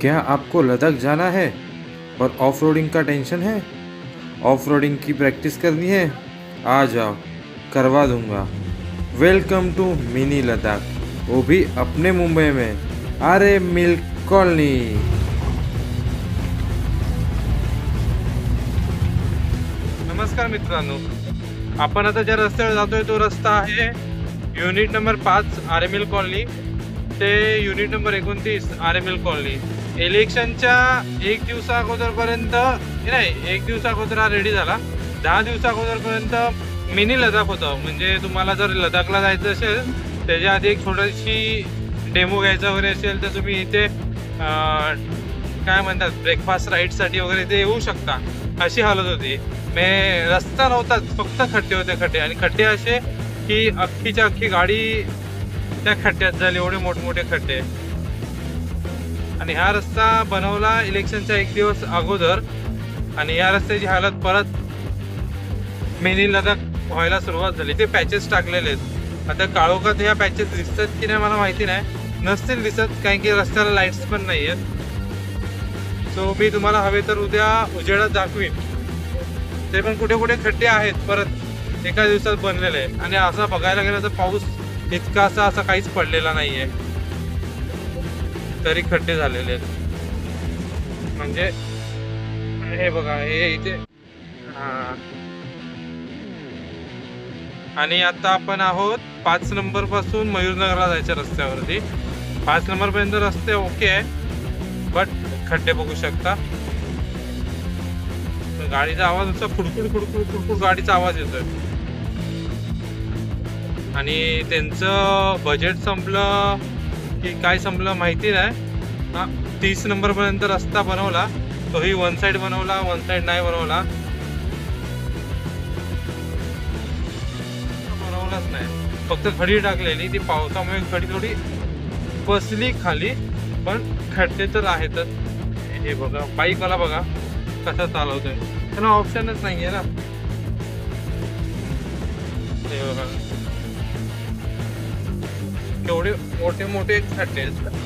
क्या आपको लद्दाख जाना है और ऑफ रोडिंग का टेंशन है? ऑफ रोडिंग की प्रैक्टिस करनी है? आ जाओ, करवा दूंगा। वेलकम टू मिनी लद्दाख, वो भी अपने मुंबई में, आरे मिल्क कॉलोनी। नमस्कार मित्रांनो, आपण आता ज्या रस्त्यावर जातोय तो रस्ता आहे युनिट नंबर 5 RML कॉलनी ते युनिट नंबर 29 RML कॉलनी। इलेक्शनच्या एक दिवसा अगोदरपर्यंत नाही, एक दिवसा अगोदर हा रेडी झाला। 10 दिवसा अगोदरपर्यंत मिनी लदाख होतं। म्हणजे तुम्हाला जर लदाखला जायचं असेल त्याच्या आधी एक छोटीशी डेमो घ्यायचा वगैरे असेल तर तुम्ही इथे काय म्हणतात ब्रेकफास्ट राईडसाठी वगैरे इथे येऊ शकता, अशी हालत होती। रस्ता नव्हताच, फक्त खड्डे होते, खड्डे। आणि खड्डे असे की अख्खीच्या अख्खी गाडी त्या खड्ड्यात झाली, एवढे मोठमोठे खड्डे। आणि हा रस्ता बनवला इलेक्शनच्या एक दिवस अगोदर, आणि या रस्त्याची हालत परत मिनी लदाख व्हायला सुरुवात झाली। ते पॅचेस टाकलेले आहेत। आता काळोखात ह्या पॅचेस दिसतात की नाही मला माहिती नाही, नसतील दिसत, कारण की रस्त्याला लाईट्स पण नाही आहेत। सो मी तुम्हाला हवे तर उद्या उजेडात दाखवीन ते पण कुठे कुठे खड्डे आहेत परत एका दिवसात बनलेले आहेत। आणि असं बघायला गेलं तर पाऊस इतका असा काहीच पडलेला नाहीये, तरी खड्डे झालेले आहेत। म्हणजे हे बघा, हे इथे आणि आता आपण आहोत 5 नंबर पासून मयूरनगरला जायच्या रस्त्यावरती। 5 नंबर पर्यंत रस्ते ओके आहे, बट खड्डे बघू शकता। गाडीचा आवाज नुसता फुडफुड फुडफुड फुडफुड गाडीचा आवाज येतोय। आणि त्यांचं बजेट संपलं की काय संपलं माहिती नाही। 30 नंबर पर्यंत रस्ता बनवला, तोही वन साइड बनवला, वन साइड नाही बनवलाच नाही, फक्त खडी टाकलेली। ती पावसामुळे खडी थोडी बसली खाली, पण खड्डे तर आहेतच। हे बघा, बाईकवाला बघा कसा चालवतोय, त्यांना ऑप्शनच नाहीये ना। हे बघा केवढे मोठे मोठे खड्डे आहेत।